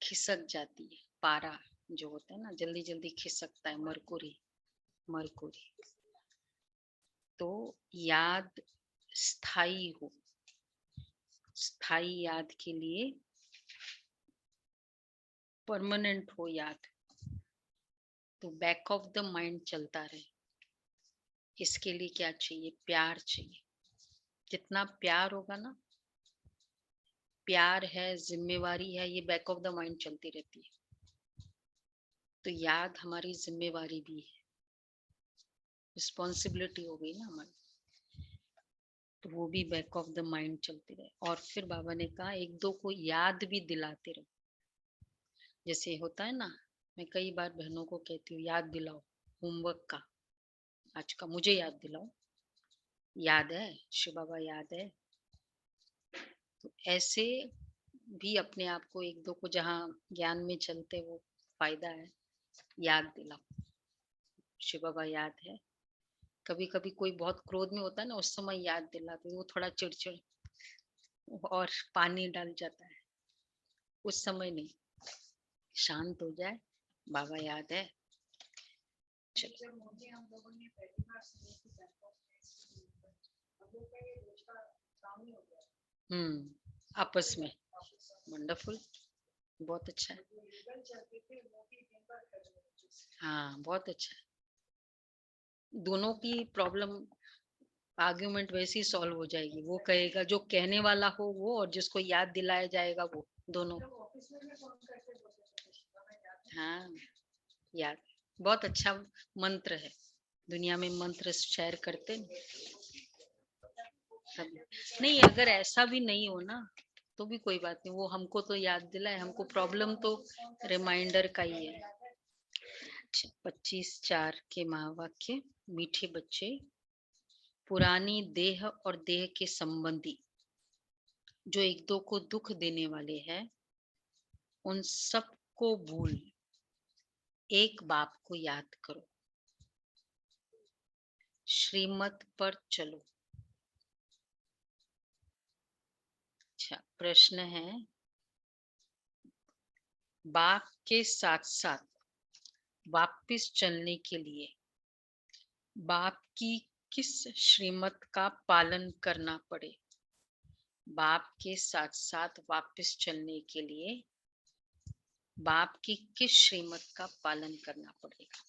खिसक जाती है। पारा जो होता है ना, जल्दी जल्दी खिसकता है, मरकुरी। मरकुरी तो याद स्थायी हो, स्थायी याद के लिए, परमानेंट हो याद, तो बैक ऑफ द माइंड चलता रहे। इसके लिए क्या चाहिए? प्यार चाहिए। जितना प्यार होगा ना, प्यार है, जिम्मेवारी है, ये बैक ऑफ द माइंड चलती रहती है। तो याद हमारी जिम्मेवारी भी है, रिस्पॉन्सिबिलिटी हो गई ना हमारी, तो वो भी बैक ऑफ द माइंड चलती रहे। और फिर बाबा ने कहा एक दो को याद भी दिलाते रहो। जैसे होता है ना, मैं कई बार बहनों को कहती हूँ याद दिलाओ होमवर्क का, आज का मुझे याद दिलाओ, याद है शिव बाबा, याद है। तो ऐसे भी अपने आप को एक दो को जहाँ ज्ञान में चलते वो फायदा है, याद दिलाओ शिव बाबा याद है। कभी कभी कोई बहुत क्रोध में होता है ना, उस समय याद दिलाते, वो थोड़ा चिड़चिड़ और पानी डाल जाता है, उस समय नहीं, शांत हो जाए, बाबा याद है। चलो आपस में वंडरफुल, बहुत अच्छा है। हाँ बहुत अच्छा है। दोनों की प्रॉब्लम, आर्ग्यूमेंट वैसे ही सॉल्व हो जाएगी। वो कहेगा, जो कहने वाला हो वो, और जिसको याद दिलाया जाएगा वो, दोनों। हाँ याद, बहुत अच्छा मंत्र है। दुनिया में मंत्र शेयर करते सब। नहीं, अगर ऐसा भी नहीं हो ना तो भी कोई बात नहीं, वो हमको तो याद दिलाए, हमको प्रॉब्लम तो रिमाइंडर का ही है। 25/4 के महावाक्य। मीठे बच्चे, पुरानी देह और देह के संबंधी जो एक दो को दुख देने वाले हैं, उन सब को भूल एक बाप को याद करो, श्रीमत पर चलो। अच्छा, प्रश्न है, बाप के साथ साथ वापिस चलने के लिए बाप की किस श्रीमत का पालन करना पड़े? बाप के साथ साथ वापिस चलने के लिए बाप की किस श्रीमत का पालन करना पड़ेगा?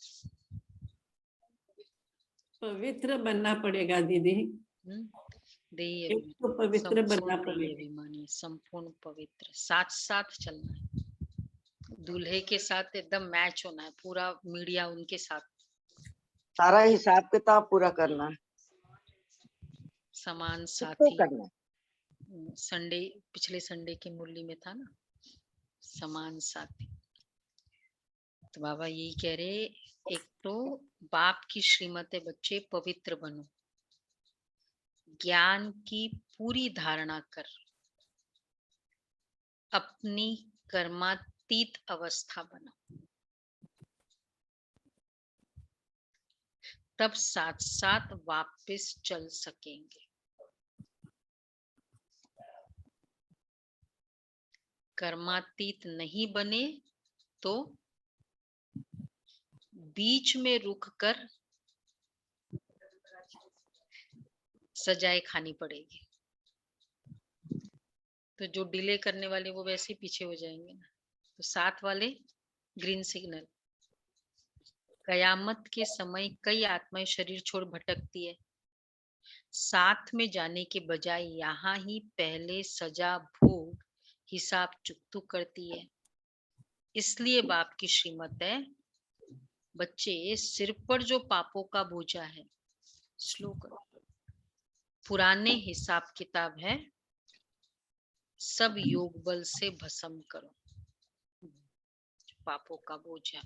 पवित्र बनना पड़ेगा दीदी। देही एक तो पवित्र बनना संपूर्ण देही पड़ेगा। अभिमानी, संपूर्ण पवित्र, साथ साथ चलना है। दूल्हे के साथ एकदम मैच होना है, पूरा मीडिया उनके साथ, सारा हिसाब किताब पूरा करना है, समान सबको साथी। करना है। संडे, पिछले संडे की मुरली में था ना, समान साथी। तो बाबा यही कह रहे, एक तो बाप की श्रीमत है, बच्चे पवित्र बनो, ज्ञान की पूरी धारणा कर, अपनी कर्मातीत अवस्था बनो, तब साथ साथ वापस चल सकेंगे। कर्मातीत नहीं बने तो बीच में रुक कर सजाएं खानी पड़ेगी। तो जो डिले करने वाले वो वैसे ही पीछे हो जाएंगे ना। तो साथ वाले ग्रीन सिग्नल। कयामत के समय कई आत्माएं शरीर छोड़ भटकती है, साथ में जाने के बजाय यहाँ ही पहले सजा भोग हिसाब चुकतू करती है। इसलिए बाप की श्रीमत है, बच्चे सिर पर जो पापों का बोझा है स्लो करो, पुराने हिसाब किताब है सब योग बल से भस्म करो, पापों का बोझा।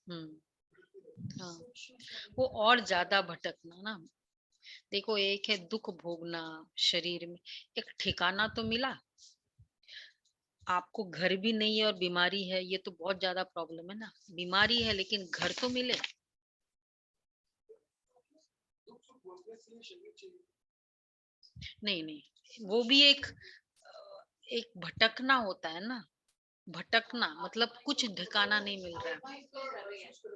हाँ, वो और ज्यादा भटकना ना। देखो, एक है दुख भोगना शरीर में, एक ठिकाना तो मिला, आपको घर भी नहीं है और बीमारी है, ये तो बहुत ज्यादा प्रॉब्लम है ना। बीमारी है लेकिन घर तो मिले। नहीं नहीं, वो भी एक भटकना होता है ना। भटकना मतलब कुछ ठिकाना नहीं मिल रहा है,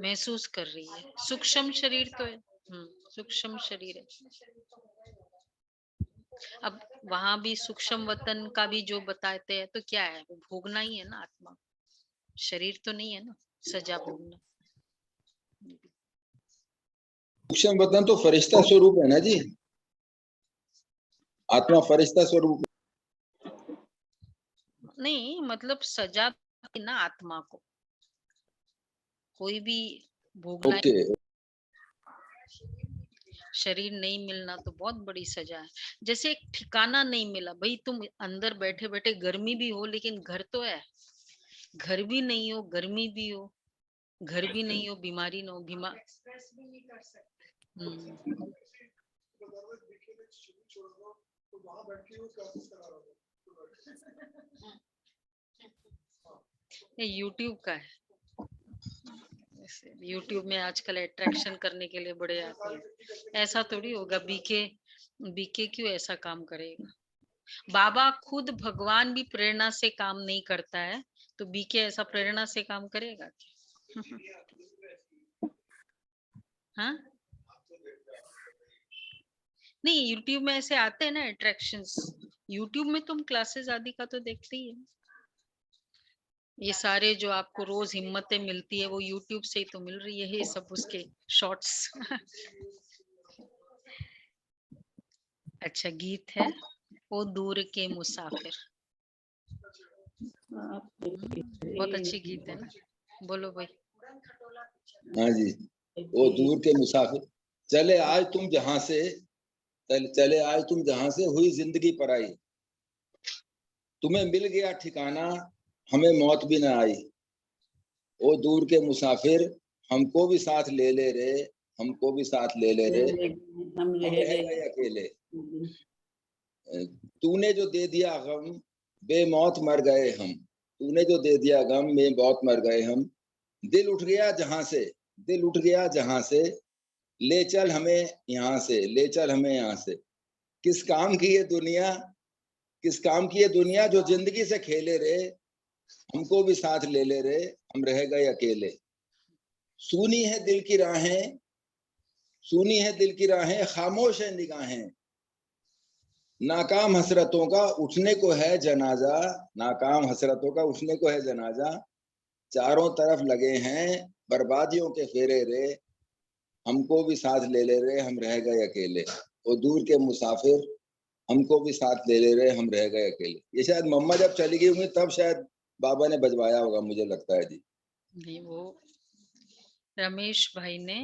महसूस कर रही है। सूक्ष्म शरीर तो है, सूक्ष्म शरीर है। अब वहां भी सूक्ष्म वतन का भी जो बताते हैं, तो क्या है, वो भोगना ही है ना आत्मा, शरीर तो नहीं है ना सजा भोगना। सूक्ष्म वतन तो फरिश्ता स्वरूप है ना जी, आत्मा फरिश्ता स्वरूप। नहीं मतलब सजा ना आत्मा को, कोई भी भोगना। ओके। शरीर नहीं मिलना तो बहुत बड़ी सजा है। जैसे एक ठिकाना नहीं मिला भाई, तुम अंदर बैठे बैठे गर्मी भी हो लेकिन घर तो है, घर भी नहीं हो गर्मी भी हो, घर भी नहीं हो बीमारी ना हो, बीमार। ये यूट्यूब का है, यूट्यूब में आजकल अट्रैक्शन करने के लिए बड़े आते हैं। ऐसा थोड़ी होगा, बीके बीके क्यों ऐसा काम करेगा। बाबा खुद भगवान भी प्रेरणा से काम नहीं करता है, तो बीके ऐसा प्रेरणा से काम करेगा क्या? हाँ नहीं, यूट्यूब में ऐसे आते हैं ना अट्रैक्शंस। यूट्यूब में तुम क्लासेस आदि का तो देखते ही है। ये सारे जो आपको रोज हिम्मतें मिलती है वो यूट्यूब से ही तो मिल रही है, ये सब उसके शॉर्ट्स। अच्छा गीत है, ओ दूर के मुसाफिर। बहुत अच्छी गीत है ना, बोलो भाई। हाँ जी। वो दूर के मुसाफिर, चले आज तुम जहां से, चले आज तुम जहां से, हुई जिंदगी पराई, तुम्हें मिल गया ठिकाना, हमें मौत भी ना आई। ओ दूर के मुसाफिर, हमको भी साथ ले ले रे, हमको भी साथ ले ले रे, हम हम रह रह गए। गए अकेले। तूने जो दे दिया गम, बेमौत मर गए हम, तूने जो दे दिया गम, बेमौत मर गए हम। दिल उठ गया जहां से, दिल उठ गया जहां से, ले चल हमें यहाँ से, ले चल हमें यहाँ से। किस काम की ये दुनिया, किस काम की ये दुनिया, जो जिंदगी से खेले रे, हमको भी साथ ले ले रे, हम रह गए अकेले। सुनी है दिल की राहें, सुनी है दिल की राहें, खामोश है निगाहें, नाकाम हसरतों का उठने को है जनाजा, नाकाम हसरतों का उठने को है जनाजा। चारों तरफ लगे हैं बर्बादियों के फेरे रे, हमको भी साथ ले ले रे, हम रह गए अकेले। और दूर के मुसाफिर, हमको भी साथ ले ले रे, हम रह गए अकेले। ये शायद मम्मा जब चली गई होंगी तब शायद बाबा ने बजवाया होगा, मुझे लगता है जी। नहीं वो रमेश भाई ने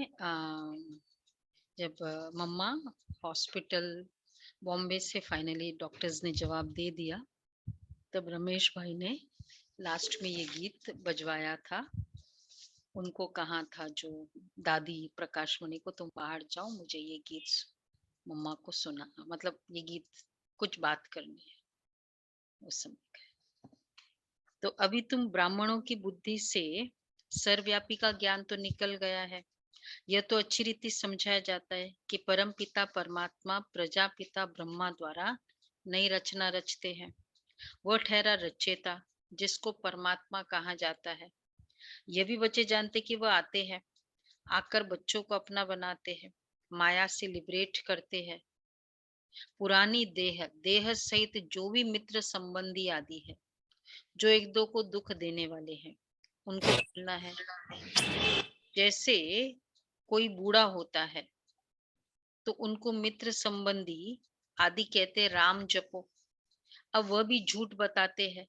जब मम्मा हॉस्पिटल बॉम्बे से फाइनली डॉक्टर्स ने जवाब दे दिया, तब रमेश भाई ने लास्ट में ये गीत बजवाया था। उनको कहा था जो दादी प्रकाश मणि को, तुम बाहर जाओ, मुझे ये गीत मम्मा को सुना, मतलब ये गीत कुछ बात करनी है उस समय का। तो अभी तुम ब्राह्मणों की बुद्धि से सर्वव्यापी का ज्ञान तो निकल गया है। यह तो अच्छी रीति समझाया जाता है कि परम पिता परमात्मा प्रजापिता ब्रह्मा द्वारा नई रचना रचते हैं। वह ठहरा रचेता, जिसको परमात्मा कहा जाता है। यह भी बच्चे जानते कि वह आते हैं, आकर बच्चों को अपना बनाते हैं, माया से लिबरेट करते हैं। पुरानी देह, देह सहित जो भी मित्र संबंधी आदि है, जो एक दो को दुख देने वाले हैं, उनको भूलना है। जैसे कोई बूढ़ा होता है तो उनको मित्र संबंधी आदि कहते राम जपो। अब वह भी झूठ बताते हैं,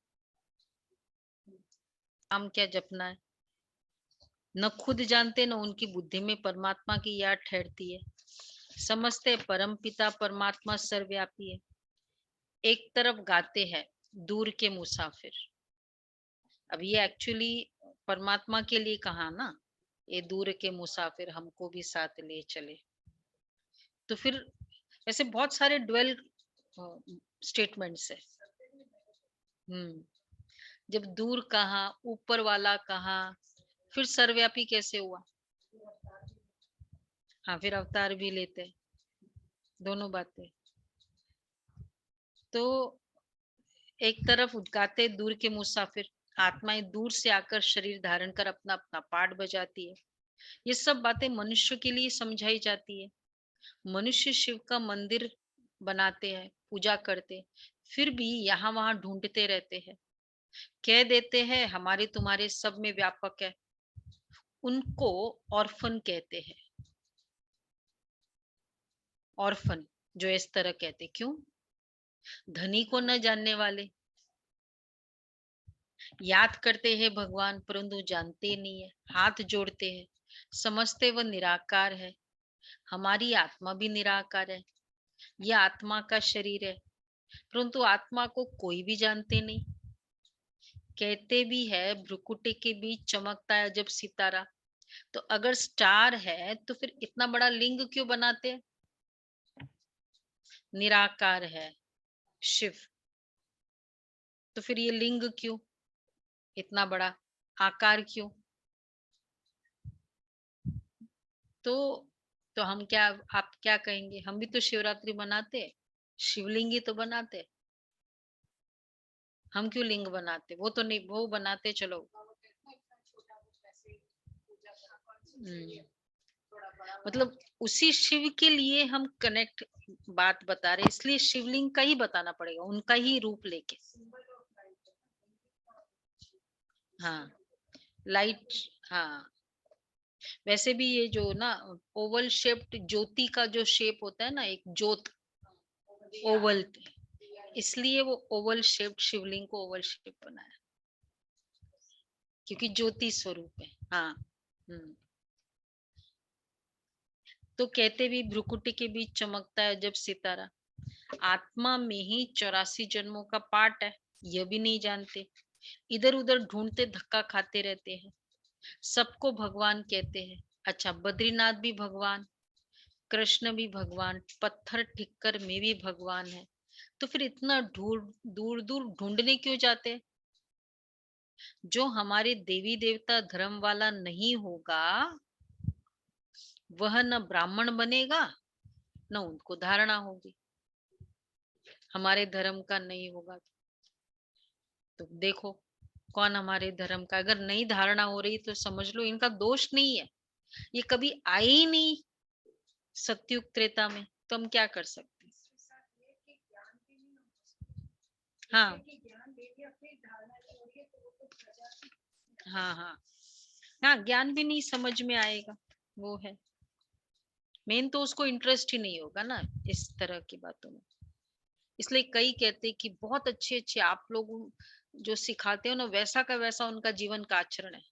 राम क्या जपना है, न खुद जानते न उनकी बुद्धि में परमात्मा की याद ठहरती है। समझते परम पिता परमात्मा सर्वव्यापी है। एक तरफ गाते हैं दूर के मुसाफिर, अब ये एक्चुअली परमात्मा के लिए कहा ना, ये दूर के मुसाफिर हमको भी साथ ले चले। तो फिर ऐसे बहुत सारे ड्वेल स्टेटमेंट्स है। जब दूर कहा, ऊपर वाला कहा, फिर सर्वव्यापी कैसे हुआ? हाँ फिर अवतार भी लेते, दोनों बातें। तो एक तरफ उद्गाते दूर के मुसाफिर, आत्माएं दूर से आकर शरीर धारण कर अपना अपना पाठ बजाती है। ये सब बातें मनुष्य के लिए समझाई जाती है। मनुष्य शिव का मंदिर बनाते हैं, पूजा करते, फिर भी यहाँ वहां ढूंढते रहते हैं। कह देते हैं हमारे तुम्हारे सब में व्यापक है। उनको ऑर्फन कहते हैं। ऑर्फन जो इस तरह कहते, क्यों? धनी को न जानने वाले। याद करते हैं भगवान परंतु जानते नहीं है। हाथ जोड़ते हैं, समझते वह निराकार है। हमारी आत्मा भी निराकार है। यह आत्मा का शरीर है, परंतु आत्मा को कोई भी जानते नहीं। कहते भी है भ्रुकुटी के बीच चमकता है जब सितारा। तो अगर स्टार है तो फिर इतना बड़ा लिंग क्यों बनाते हैं? निराकार है शिव, तो फिर ये लिंग क्यों इतना बड़ा, आकार क्यों? तो हम क्या, आप क्या कहेंगे? हम भी तो शिवरात्रि मनाते हैं, शिवलिंग ही तो बनाते। हम क्यों लिंग बनाते? वो तो नहीं, वो बनाते चलो। मतलब उसी शिव के लिए हम कनेक्ट बात बता रहे, इसलिए शिवलिंग का ही बताना पड़ेगा, उनका ही रूप लेके। हाँ, लाइट। हाँ, वैसे भी ये जो ना ओवल शेप्ड ज्योति का जो शेप होता है ना, एक ज्योत ओवल, इसलिए वो ओवल शेप्ड शिवलिंग को ओवल शेप बनाया, क्योंकि ज्योति स्वरूप है। हाँ। तो कहते भी भ्रुकुटी के बीच चमकता है जब सितारा। आत्मा में ही 84 जन्मों का पाठ है, यह भी नहीं जानते। इधर उधर ढूंढते धक्का खाते रहते हैं। सबको भगवान कहते हैं। अच्छा, बद्रीनाथ भी भगवान, कृष्ण भी भगवान, पत्थर ठिक्कर में भी भगवान है। तो फिर इतना दूर दूर ढूंढने क्यों जाते हैं? जो हमारे देवी देवता धर्म वाला नहीं होगा वह न ब्राह्मण बनेगा न उनको धारणा होगी। हमारे धर्म का नहीं होगा तो देखो कौन हमारे धर्म का, अगर नहीं धारणा हो रही तो समझ लो इनका दोष नहीं है, ये कभी आए ही नहीं सत्युग त्रेता में, तो हम क्या कर सकते हैं? हाँ हाँ हाँ हाँ, ज्ञान भी नहीं समझ में आएगा, वो है मेन। तो उसको इंटरेस्ट ही नहीं होगा ना इस तरह की बातों में। इसलिए कई कहते कि बहुत अच्छे अच्छे आप लोग जो सिखाते हो ना, वैसा का वैसा उनका जीवन का आचरण है,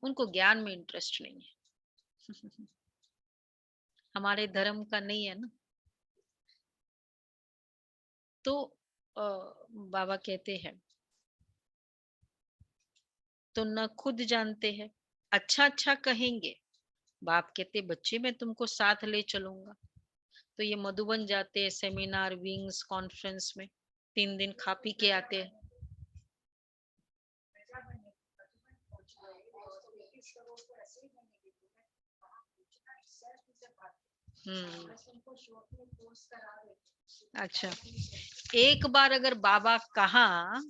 उनको ज्ञान में इंटरेस्ट नहीं है। हमारे धर्म का नहीं है ना। तो बाबा कहते हैं तो न खुद जानते हैं, अच्छा अच्छा कहेंगे। बाप कहते बच्चे मैं तुमको साथ ले चलूंगा। तो ये मधुबन जाते हैं सेमिनार, विंग्स, कॉन्फ्रेंस में, 3 दिन खा पी के आते हैं। अच्छा, एक बार अगर बाबा कहा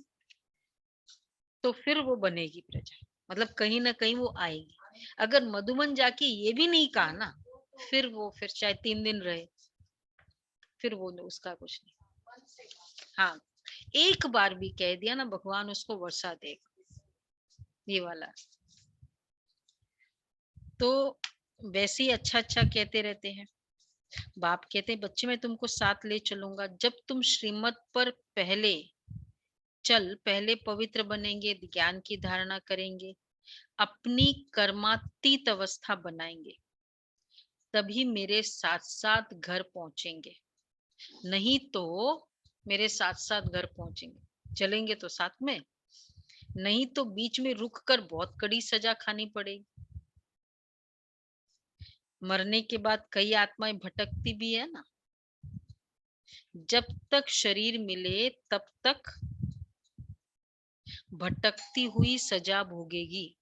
तो फिर वो बनेगी प्रजा, मतलब कहीं ना कहीं वो आएगी। अगर मधुबन जाके ये भी नहीं कहा ना, फिर वो फिर चाहे 3 दिन रहे, फिर वो उसका कुछ नहीं। हाँ, एक बार भी कह दिया ना भगवान उसको वर्षा देगा, ये वाला। तो वैसे ही अच्छा अच्छा कहते रहते हैं। बाप कहते हैं बच्चे मैं तुमको साथ ले चलूंगा, जब तुम श्रीमत पर पहले पवित्र बनेंगे, ज्ञान की धारणा करेंगे, अपनी कर्मातीत अवस्था बनाएंगे, तभी मेरे साथ साथ घर पहुंचेंगे। नहीं तो मेरे साथ साथ घर पहुंचेंगे, चलेंगे तो साथ में, नहीं तो बीच में रुक कर बहुत कड़ी सजा खानी पड़ेगी। मरने के बाद कई आत्माएं भटकती भी है ना, जब तक शरीर मिले तब तक भटकती हुई सजा भोगेगी।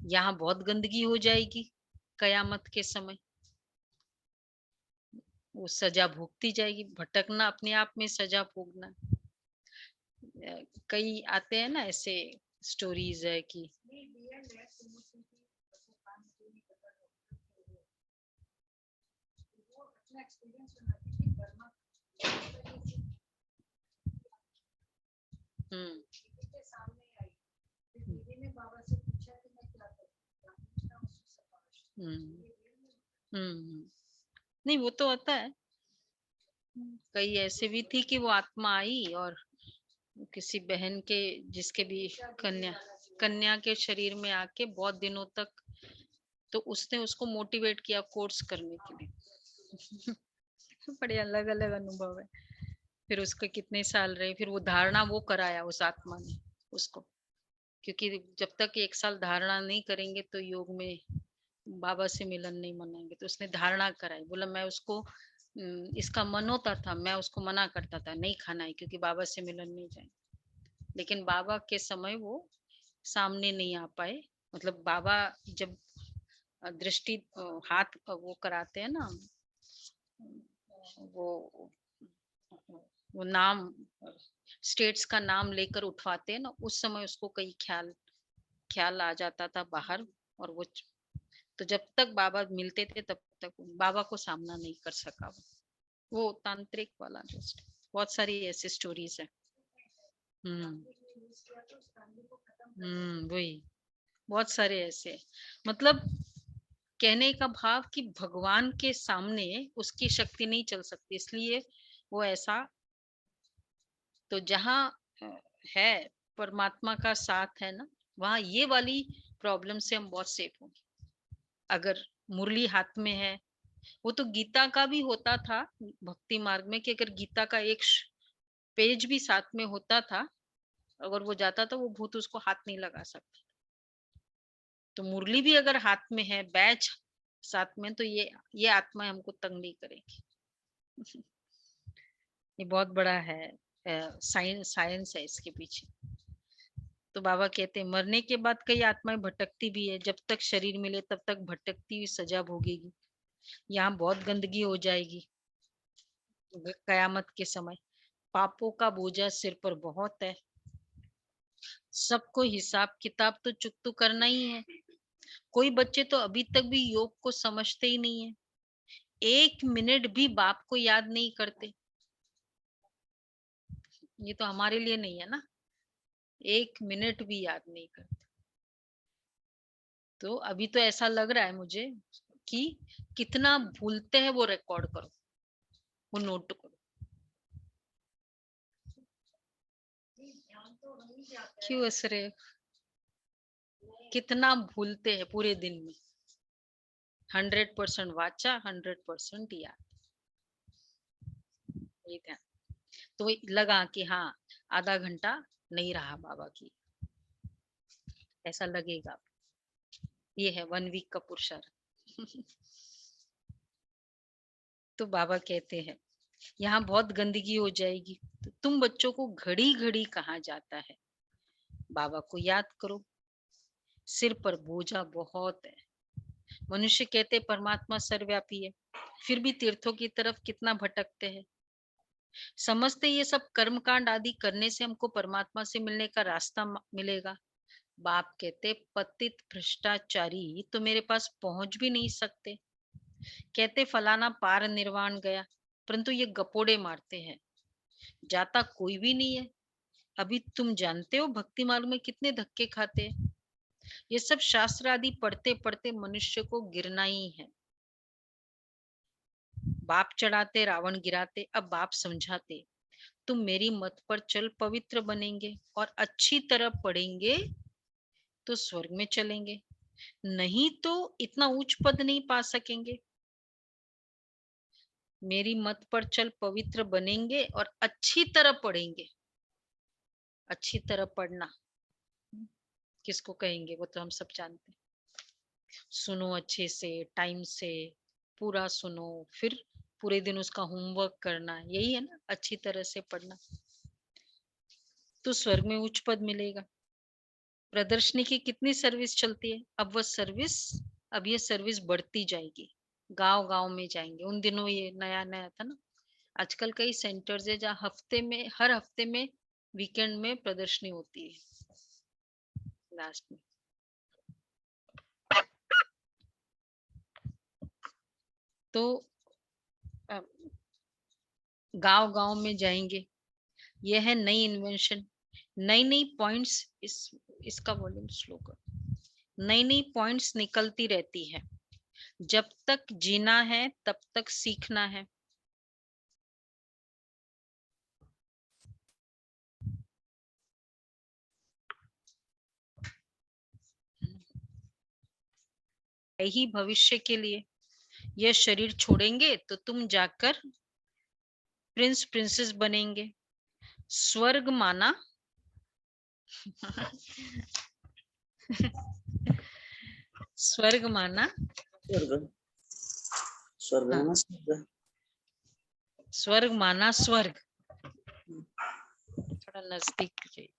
यहाँ बहुत गंदगी हो जाएगी कयामत के समय। वो सजा भोगती जाएगी। भटकना अपने आप में सजा भोगना। कई आते हैं ना ऐसे स्टोरीज है कि हम्म नहीं वो तो होता है। कई ऐसे भी थी कि वो आत्मा आई और किसी बहन के जिसके भी कन्या के शरीर में आके बहुत दिनों तक, तो उसने उसको मोटिवेट किया कोर्स करने के लिए। बड़े अलग अलग अनुभव है। फिर उसके कितने साल रहे, फिर वो धारणा वो कराया उस आत्मा ने उसको, क्योंकि जब तक 1 साल धारणा नहीं करेंगे तो योग में बाबा से मिलन नहीं मनाएंगे। तो उसने धारणा कराई। बोला मैं उसको इसका मन होता था, मैं उसको मना करता था नहीं खाना है क्योंकि बाबा से मिलन नहीं जाए। लेकिन बाबा के समय वो सामने नहीं आ पाए। मतलब बाबा जब दृष्टि हाथ वो कराते हैं ना, वो नाम स्टेट्स का नाम लेकर उठवाते हैं ना, उस समय उसको कई ख्याल आ जाता था बाहर। और वो तो जब तक बाबा मिलते थे तब तक बाबा को सामना नहीं कर सका। वो तांत्रिक वाला जस्ट बहुत सारी ऐसी स्टोरीज है। वही बहुत सारे ऐसे। मतलब कहने का भाव कि भगवान के सामने उसकी शक्ति नहीं चल सकती, इसलिए वो ऐसा। तो जहाँ है परमात्मा का साथ है ना, वहाँ ये वाली प्रॉब्लम से हम बहुत सेफ होंगे। अगर मुरली हाथ में है, वो तो गीता का भी होता था भक्ति मार्ग में कि अगर गीता का एक पेज भी साथ में होता था, अगर वो जाता था वो भूत उसको हाथ नहीं लगा सकता। तो मुरली भी अगर हाथ में है, बैच साथ में, तो ये आत्मा हमको तंग नहीं करेगी। ये बहुत बड़ा है साइंस है इसके पीछे। तो बाबा कहते हैं मरने के बाद कई आत्माएं भटकती भी है, जब तक शरीर मिले तब तक भटकती हुई सजा भोगेगी। यहाँ बहुत गंदगी हो जाएगी कयामत के समय। पापों का बोझा सिर पर बहुत है। सबको हिसाब किताब तो चुकता करना ही है। कोई बच्चे तो अभी तक भी योग को समझते ही नहीं है। 1 मिनट भी बाप को याद नहीं करते। ये तो हमारे लिए नहीं है ना, 1 मिनट भी याद नहीं करते। तो अभी तो ऐसा लग रहा है मुझे कि कितना भूलते हैं वो रिकॉर्ड करो, वो नोट करो। क्यों असरे कितना भूलते हैं पूरे दिन में। 100% वाचा, 100% याद। ये ध्यान तो लगा कि हाँ आधा घंटा नहीं रहा बाबा की, ऐसा लगेगा। ये है 1 वीक का पुरुषार्थ। तो बाबा कहते हैं यहाँ बहुत गंदगी हो जाएगी। तो तुम बच्चों को घड़ी घड़ी कहा जाता है बाबा को याद करो, सिर पर बोझा बहुत है। मनुष्य कहते परमात्मा सर्वव्यापी है, फिर भी तीर्थों की तरफ कितना भटकते हैं। समझते ये सब कर्मकांड आदि करने से हमको परमात्मा से मिलने का रास्ता मिलेगा। बाप कहते पतित भ्रष्टाचारी तो मेरे पास पहुंच भी नहीं सकते। कहते फलाना पार निर्वाण गया, परंतु ये गपोड़े मारते हैं, जाता कोई भी नहीं है। अभी तुम जानते हो भक्ति मार्ग में कितने धक्के खाते हैं। ये सब शास्त्र आदि पढ़ते पढ़ते मनुष्य को गिरना ही है। बाप चढ़ाते रावण गिराते, अब बाप समझाते तुम मेरी मत पर चल पवित्र बनेंगे और अच्छी तरह पढ़ेंगे तो स्वर्ग में चलेंगे, नहीं तो इतना उच्च पद नहीं पा सकेंगे। मेरी मत पर चल पवित्र बनेंगे और अच्छी तरह पढ़ेंगे। अच्छी तरह पढ़ना किसको कहेंगे वो तो हम सब जानते हैं। सुनो अच्छे से, टाइम से पूरा सुनो, फिर पूरे दिन उसका होमवर्क करना, यही है ना अच्छी तरह से पढ़ना। तो स्वर्ग में उच्च पद मिलेगा। प्रदर्शनी की कितनी सर्विस चलती है, अब ये सर्विस बढ़ती जाएगी। गांव गांव में जाएंगे। उन दिनों ये नया नया था ना। आजकल कई सेंटर्स है जहाँ हर हफ्ते में वीकेंड में प्रदर्शनी होती है लास्ट में। तो गांव गांव में जाएंगे। यह है नई इन्वेंशन, नई नई पॉइंट्स। इसका वॉल्यूम स्लो कर। नई नई पॉइंट्स निकलती रहती है। जब तक जीना है तब तक सीखना है। यही भविष्य के लिए। यह शरीर छोड़ेंगे तो तुम जाकर प्रिंस प्रिंसेस बनेंगे। स्वर्ग माना स्वर्ग माना स्वर्ग स्वर्ग है ना, स्वर्ग। स्वर्ग माना स्वर्ग। थोड़ा नजदीक जाइए।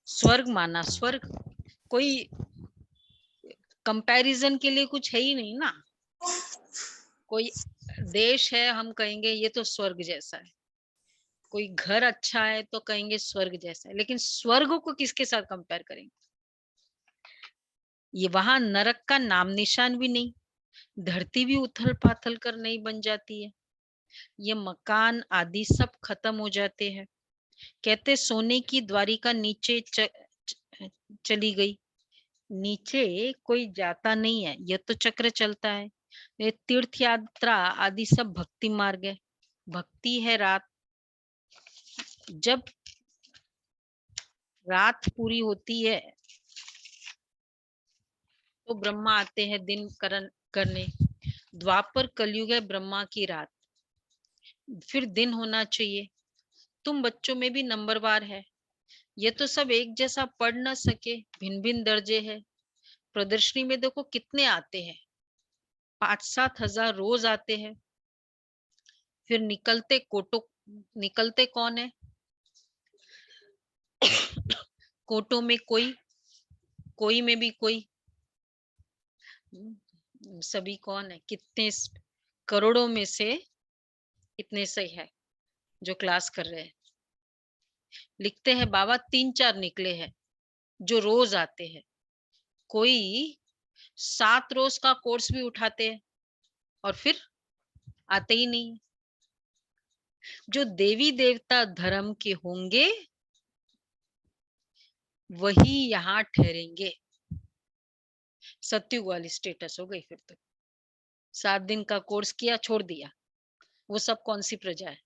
स्वर्ग माना स्वर्ग। कोई कंपैरिजन के लिए कुछ है ही नहीं ना। कोई देश है हम कहेंगे ये तो स्वर्ग जैसा है, कोई घर अच्छा है तो कहेंगे स्वर्ग जैसा है, लेकिन स्वर्ग को किसके साथ कंपेयर करेंगे? ये वहां नरक का नाम निशान भी नहीं, धरती भी उथल पाथल कर नहीं बन जाती है, ये मकान आदि सब खत्म हो जाते हैं। कहते सोने की द्वारिका नीचे चली गई। नीचे कोई जाता नहीं है, यह तो चक्र चलता है। ये तीर्थ यात्रा आदि सब भक्ति मार्ग है। भक्ति है रात। जब रात पूरी होती है तो ब्रह्मा आते हैं दिन करने। द्वापर कलयुग है ब्रह्मा की रात, फिर दिन होना चाहिए। तुम बच्चों में भी नंबरवार है। ये तो सब एक जैसा पढ़ न सके, भिन्न भिन्न दर्जे है। प्रदर्शनी में देखो कितने आते हैं, 5-7 हजार रोज आते हैं। फिर निकलते कौन है? कोटों में कोई में भी कोई। सभी कौन है? कितने करोड़ों में से इतने सही है जो क्लास कर रहे हैं। लिखते हैं बाबा 3-4 निकले हैं जो रोज आते हैं। कोई 7 रोज का कोर्स भी उठाते हैं और फिर आते ही नहीं। जो देवी देवता धर्म के होंगे वही यहाँ ठहरेंगे। सत्युग वाली स्टेटस हो गई फिर तो। 7 दिन का कोर्स किया छोड़ दिया, वो सब कौन सी प्रजा है?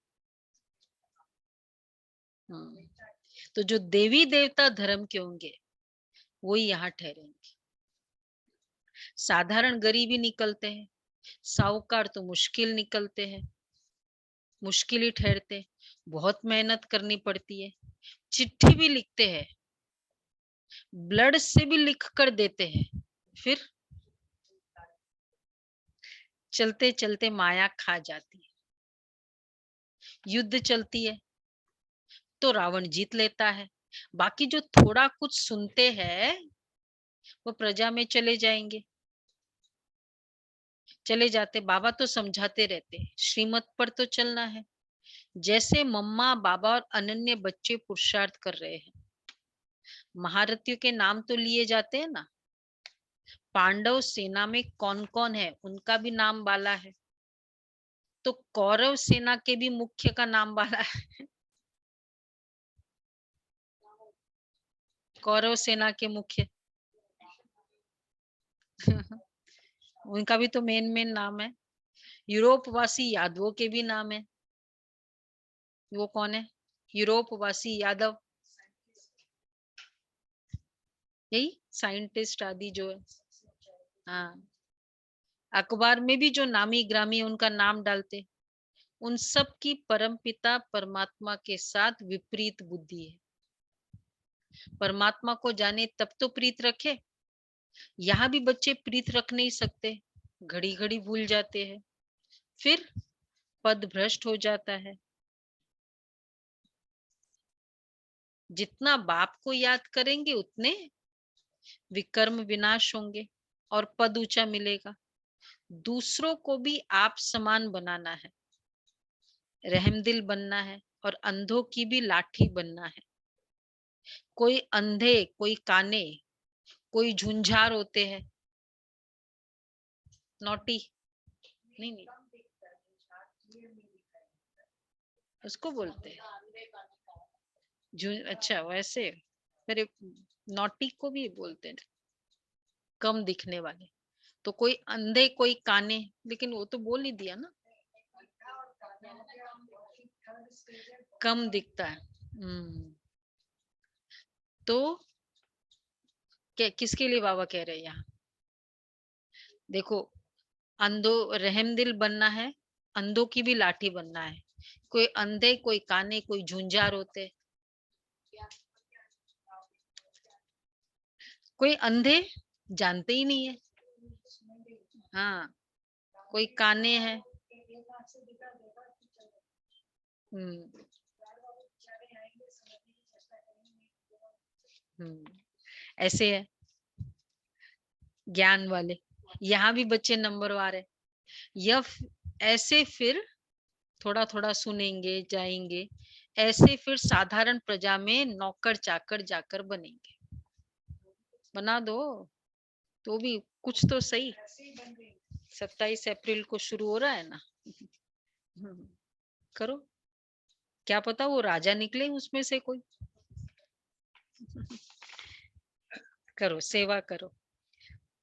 तो जो देवी देवता धर्म के होंगे वही यहाँ ठहरेंगे। साधारण गरीबी निकलते हैं, साहूकार तो मुश्किल निकलते हैं, मुश्किल ही ठहरते। बहुत मेहनत करनी पड़ती है। चिट्ठी भी लिखते हैं, ब्लड से भी लिख कर देते हैं। फिर चलते चलते माया खा जाती है। युद्ध चलती है तो रावण जीत लेता है। बाकी जो थोड़ा कुछ सुनते हैं वो प्रजा में चले जाते। बाबा तो समझाते रहते, श्रीमत पर तो चलना है। जैसे मम्मा बाबा और अनन्य बच्चे पुरुषार्थ कर रहे हैं। महारथियों के नाम तो लिए जाते हैं ना। पांडव सेना में कौन कौन है उनका भी नाम बाला है, तो कौरव सेना के भी मुख्य का नाम बाला है। कौरव सेना के मुख्य उनका भी तो मेन नाम है। यूरोपवासी यादवों के भी नाम है। वो कौन है? यूरोपवासी यादव, यही साइंटिस्ट आदि जो है। हाँ, अखबार में भी जो नामी ग्रामी उनका नाम डालते, उन सब की परमपिता परमात्मा के साथ विपरीत बुद्धि है। परमात्मा को जाने तब तो प्रीत रखे। यहाँ भी बच्चे प्रीत रख नहीं सकते, घड़ी घड़ी भूल जाते हैं, फिर पद भ्रष्ट हो जाता है। जितना बाप को याद करेंगे उतने विकर्म विनाश होंगे और पद ऊंचा मिलेगा। दूसरों को भी आप समान बनाना है, रहमदिल बनना है और अंधों की भी लाठी बनना है। कोई अंधे, कोई काने, कोई झुंझार होते हैं, नोटी नहीं, उसको बोलते हैं अच्छा वैसे मेरे नोटी को भी बोलते हैं, कम दिखने वाले। तो कोई अंधे कोई काने, लेकिन वो तो बोल ही दिया ना, कम दिखता है। तो किसके लिए बाबा कह रहे हैं यहाँ? देखो, अंधों रहमदिल बनना है, अंधों की भी लाठी बनना है। कोई अंधे, कोई काने, कोई झुंझार होते, कोई अंधे जानते ही नहीं है, हाँ, कोई काने हैं, ऐसे है ज्ञान वाले। यहाँ भी बच्चे नंबरवार है। यह ऐसे फिर थोड़ा थोड़ा सुनेंगे जाएंगे, ऐसे फिर साधारण प्रजा में नौकर चाकर जाकर बनेंगे। बना दो तो भी कुछ तो सही। 27 अप्रैल को शुरू हो रहा है ना, करो, क्या पता वो राजा निकले उसमें से कोई। करो, सेवा करो।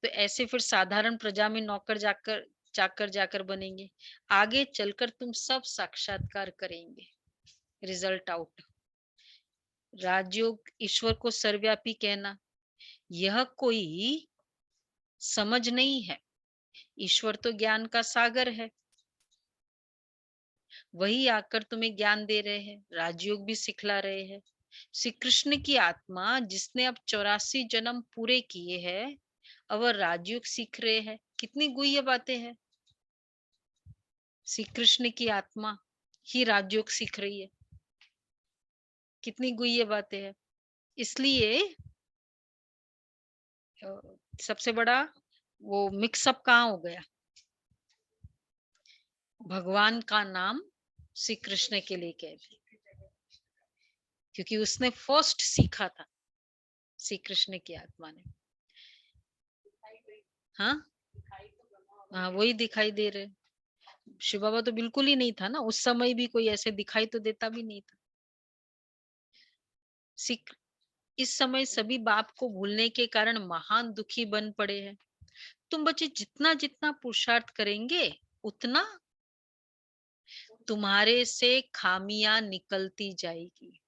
तो ऐसे फिर साधारण प्रजा में नौकर जाकर चाकर जाकर बनेंगे, आगे चलकर तुम सब साक्षात्कार करेंगे। Result out. राजयोग ईश्वर को सर्वव्यापी कहना, यह कोई समझ नहीं है। ईश्वर तो ज्ञान का सागर है, वही आकर तुम्हें ज्ञान दे रहे हैं, राजयोग भी सिखला रहे हैं। श्री कृष्ण की आत्मा जिसने अब 84 जन्म पूरे किए हैं, अब राजयोग सीख रहे हैं। कितनी गुह्य बातें हैं। श्री कृष्ण की आत्मा ही राजयोग सीख रही है, कितनी गुह्य बातें हैं। इसलिए सबसे बड़ा वो मिक्सअप कहाँ हो गया? भगवान का नाम श्री कृष्ण के लिए कह दी, क्योंकि उसने फर्स्ट सीखा था श्री कृष्ण की आत्मा ने। हाँ, वही दिखाई दे रहे। शिव बाबा तो बिल्कुल ही नहीं था ना उस समय भी, कोई ऐसे दिखाई तो देता भी नहीं था। इस समय सभी बाप को भूलने के कारण महान दुखी बन पड़े हैं। तुम बच्चे जितना जितना पुरुषार्थ करेंगे, उतना तुम्हारे से खामियां निकलती जाएगी।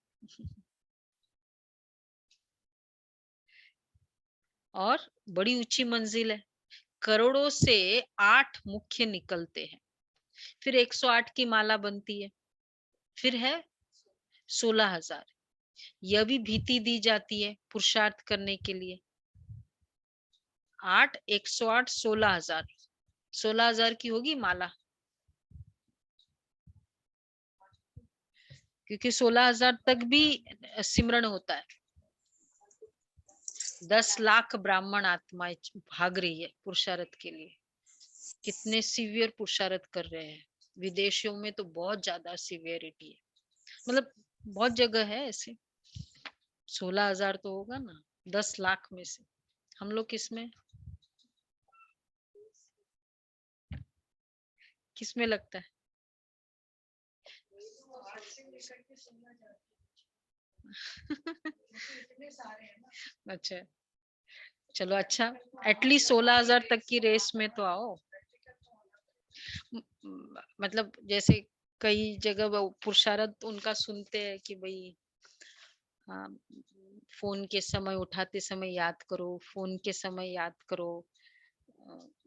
और बड़ी ऊंची मंजिल है। करोड़ों से 8 मुख्य निकलते हैं, फिर 108 की माला बनती है, फिर है 16,000। यह भी भीति दी जाती है पुरुषार्थ करने के लिए। 8, 108, 16,000। 16,000 की होगी माला, क्योंकि 16,000 तक भी सिमरन होता है। 10 लाख ब्राह्मण आत्माएं भाग रही है पुरुषार्थ के लिए। कितने सीवियर पुरुषार्थ कर रहे हैं। विदेशों में तो बहुत ज्यादा सीवियरिटी है, मतलब बहुत जगह है ऐसे। 16,000 तो होगा ना 10 लाख में से। हम लोग किसमें किसमें लगता है? अच्छा, चलो अच्छा, एटलीस्ट 16,000 तक की रेस में तो आओ। मतलब जैसे कई जगह वो पुरुषार्थ उनका सुनते हैं कि भाई, हाँ, फोन के समय उठाते समय याद करो, फोन के समय याद करो।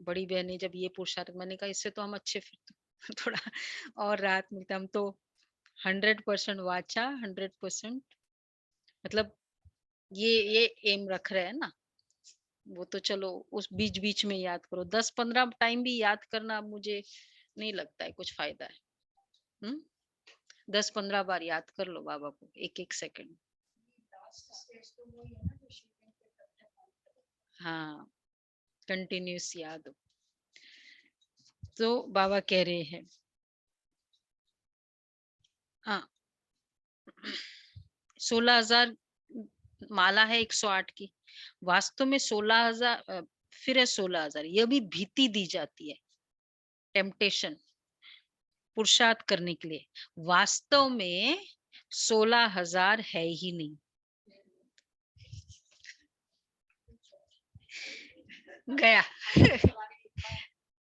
बड़ी बहनें जब ये पुरुषार्थ, मैंने कहा इससे तो हम अच्छे फिर तो थोड़ा और राहत मिलता। हम तो 100% वाचा, 100% मतलब ये एम रख रहे हैं ना। वो तो चलो उस बीच बीच में याद करो, 10-15 टाइम भी याद करना मुझे नहीं लगता है कुछ फायदा है। 10-15 बार याद कर लो बाबा को, एक एक सेकंड। हाँ, कंटिन्यूस याद हो। तो बाबा कह रहे हैं, हाँ 16,000 माला है 108 की, वास्तव में 16,000 फिर है 16,000। यह भी भीति दी जाती है, टेम्पटेशन, पुरुषार्थ करने के लिए। वास्तव में 16,000 है ही नहीं। गया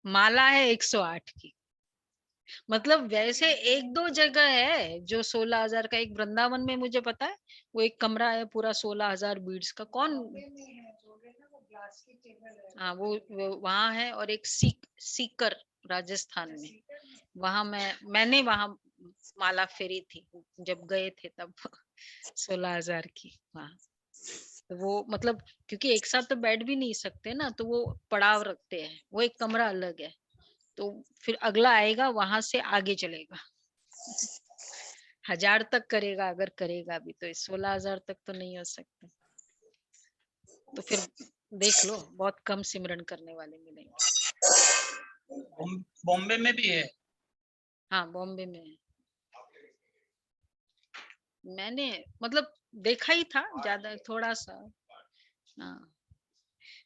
माला है 108 की, मतलब वैसे एक दो जगह है जो 16,000 का। एक वृंदावन में मुझे पता है, वो एक कमरा है पूरा 16,000 बीड्स का। कौन? हाँ वो वहां है। और एक सीकर राजस्थान में, वहां मैंने वहां माला फेरी थी जब गए थे तब 16,000 की वहां। तो वो मतलब क्योंकि एक साथ तो बैठ भी नहीं सकते ना, तो वो पड़ाव रखते हैं, वो एक कमरा अलग है। तो फिर अगला आएगा वहां से आगे चलेगा, 1,000 तक करेगा अगर करेगा भी, तो 16,000 तक तो नहीं हो सकता। तो फिर देख लो, बहुत कम सिमरन करने वाले मिलेंगे। बॉम्बे में भी है। हाँ बॉम्बे में है। मैंने मतलब देखा ही था, ज्यादा थोड़ा सा। हाँ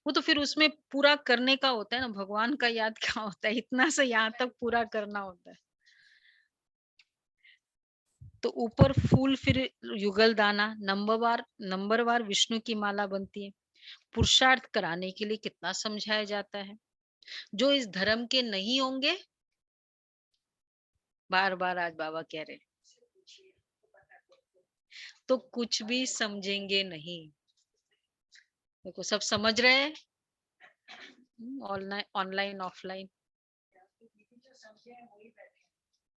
वो तो फिर उसमें पूरा करने का होता है ना, भगवान का याद क्या होता है, इतना से यहाँ तक पूरा करना होता है। तो ऊपर फूल, फिर युगल दाना, नंबरवार विष्णु की माला बनती है। पुरुषार्थ कराने के लिए कितना समझाया जाता है। जो इस धर्म के नहीं होंगे, बार बार आज बाबा कह रहे, तो कुछ भी समझेंगे नहीं। देखो सब समझ रहे हैं, ऑनलाइन ऑफलाइन।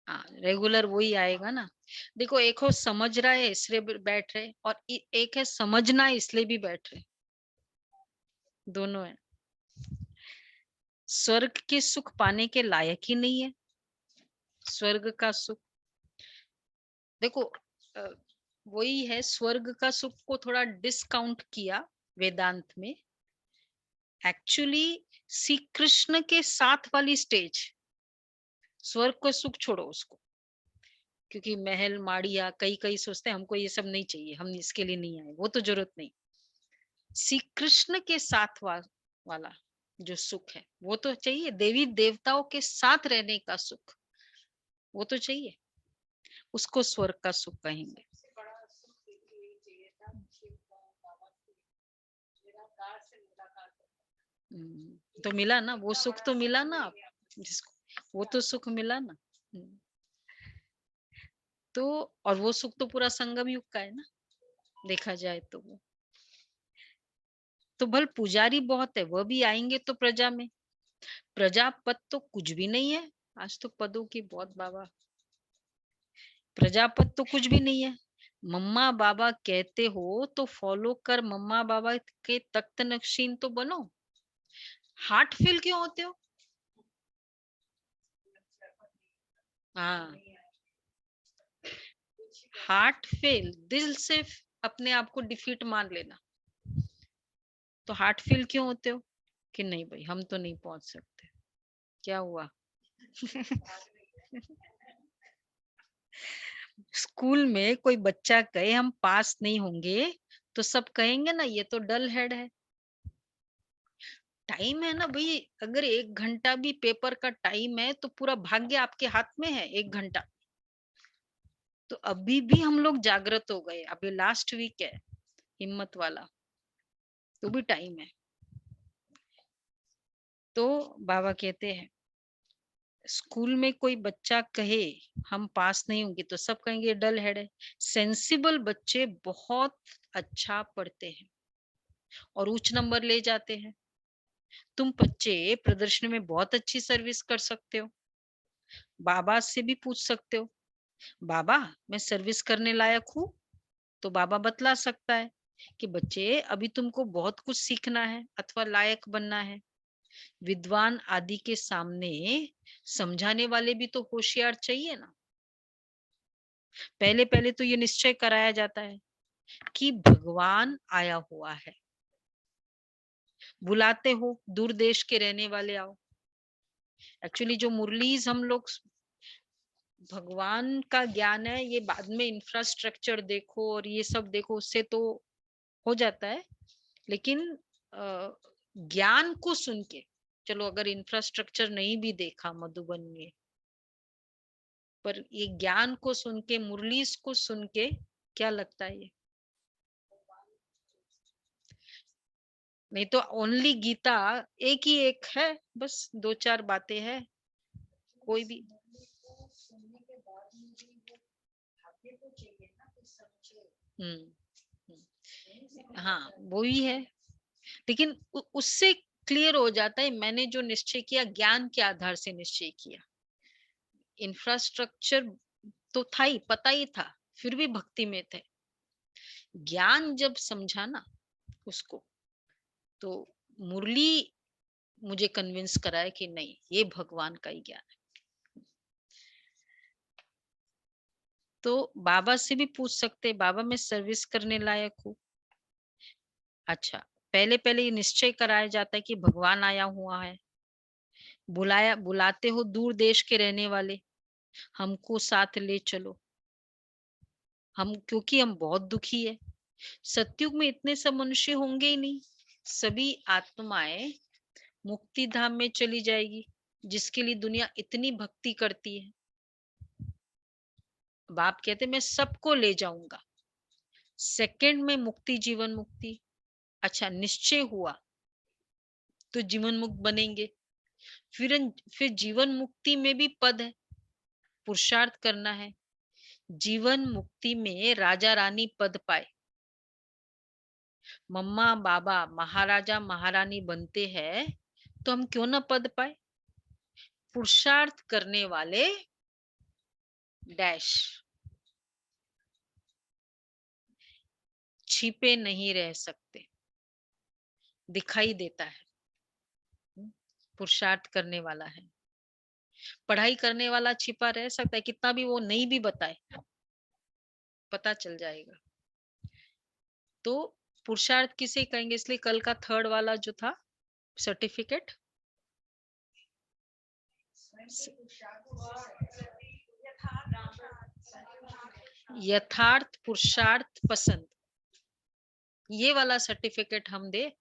हाँ रेगुलर वही आएगा ना। देखो एक हो समझ रहा है इसलिए बैठ रहे, और एक है समझना इसलिए भी बैठ रहे, दोनों है। स्वर्ग के सुख पाने के लायक ही नहीं है। स्वर्ग का सुख देखो, वही है, स्वर्ग का सुख को थोड़ा डिस्काउंट किया वेदांत में। एक्चुअली श्री कृष्ण के साथ वाली स्टेज, स्वर्ग को सुख छोड़ो उसको, क्योंकि महल माड़िया कई कई सोचते हैं हमको ये सब नहीं चाहिए, हम इसके लिए नहीं आए, वो तो जरूरत नहीं। श्री कृष्ण के साथ वाला जो सुख है वो तो चाहिए। देवी देवताओं के साथ रहने का सुख वो तो चाहिए, उसको स्वर्ग का सुख कहेंगे। तो मिला ना वो सुख, तो मिला ना जिसको, वो तो सुख मिला ना। तो और वो सुख तो पूरा संगम युग का है ना, देखा जाए तो वो तो भल पुजारी बहुत है, वह भी आएंगे तो प्रजा में। प्रजापत तो कुछ भी नहीं है। आज तो पदों की बहुत बाबा, प्रजापत तो कुछ भी नहीं है। मम्मा बाबा कहते हो तो फॉलो कर, मम्मा बाबा के तख्त नक्शीन तो बनो। हार्ट फेल क्यों होते हो? हाँ हार्ट फेल, दिल से अपने आप को डिफीट मान लेना। तो हार्ट फेल क्यों होते हो कि नहीं भाई हम तो नहीं पहुंच सकते, क्या हुआ? स्कूल में कोई बच्चा कहे हम पास नहीं होंगे, तो सब कहेंगे ना ये तो डल हेड है। टाइम है ना भाई, अगर 1 घंटा भी पेपर का टाइम है तो पूरा भाग्य आपके हाथ में है। 1 घंटा तो अभी भी हम लोग जागृत हो गए, अभी लास्ट वीक है हिम्मत वाला, तो भी टाइम है। तो बाबा कहते हैं स्कूल में कोई बच्चा कहे हम पास नहीं होंगे तो सब कहेंगे डल हेड है। सेंसिबल बच्चे बहुत अच्छा पढ़ते हैं और उच्च नंबर ले जाते हैं। तुम बच्चे प्रदर्शनी में बहुत अच्छी सर्विस कर सकते हो, बाबा से भी पूछ सकते हो, बाबा मैं सर्विस करने लायक हूँ? तो बाबा बतला सकता है कि बच्चे अभी तुमको बहुत कुछ सीखना है अथवा लायक बनना है। विद्वान आदि के सामने समझाने वाले भी तो होशियार चाहिए ना। पहले पहले तो ये निश्चय कराया जाता है कि भगवान आया हुआ है, बुलाते हो दूर देश के रहने वाले आओ, एक्चुअली जो मुरलीज हम लोग भगवान का ज्ञान है, ये बाद में इंफ्रास्ट्रक्चर देखो और ये सब देखो उससे तो हो जाता है, लेकिन ज्ञान को सुन के चलो, अगर इंफ्रास्ट्रक्चर नहीं भी देखा मधुबन में, पर ये ज्ञान को सुन के, मुरलीज को सुन के क्या लगता है ये? नहीं तो ओनली गीता एक ही एक है, बस 2-4 बातें हैं, कोई भी हाँ वो ही है, लेकिन उससे क्लियर हो जाता है मैंने जो निश्चय किया ज्ञान के आधार से निश्चय किया। इंफ्रास्ट्रक्चर तो था ही, पता ही था, फिर भी भक्ति में थे। ज्ञान जब समझा ना उसको, तो मुरली मुझे कन्विंस कराया कि नहीं, ये भगवान का ही ज्ञान है। तो बाबा से भी पूछ सकते, बाबा मैं सर्विस करने लायक हूँ? अच्छा, पहले पहले ये निश्चय कराया जाता है कि भगवान आया हुआ है, बुलाते हो दूर देश के रहने वाले, हमको साथ ले चलो, हम क्योंकि हम बहुत दुखी है। सतयुग में इतने सब मनुष्य होंगे ही नहीं, सभी आत्माएं मुक्ति धाम में चली जाएगी, जिसके लिए दुनिया इतनी भक्ति करती है। बाप कहते मैं सबको ले जाऊंगा, सेकंड में मुक्ति, जीवन मुक्ति। अच्छा, निश्चय हुआ तो जीवन मुक्त बनेंगे, फिर जीवन मुक्ति में भी पद है, पुरुषार्थ करना है। जीवन मुक्ति में राजा रानी पद पाए, मम्मा बाबा महाराजा महारानी बनते हैं, तो हम क्यों ना पद पाए? पुरुषार्थ करने वाले डैश छिपे नहीं रह सकते, दिखाई देता है। पुरुषार्थ करने वाला है, पढ़ाई करने वाला छिपा रह सकता है, कितना भी वो नहीं भी बताए पता चल जाएगा। तो पुरुषार्थ किसे कहेंगे? इसलिए कल का थर्ड वाला जो था सर्टिफिकेट, यथार्थ पुरुषार्थ पसंद, ये वाला सर्टिफिकेट हम दे।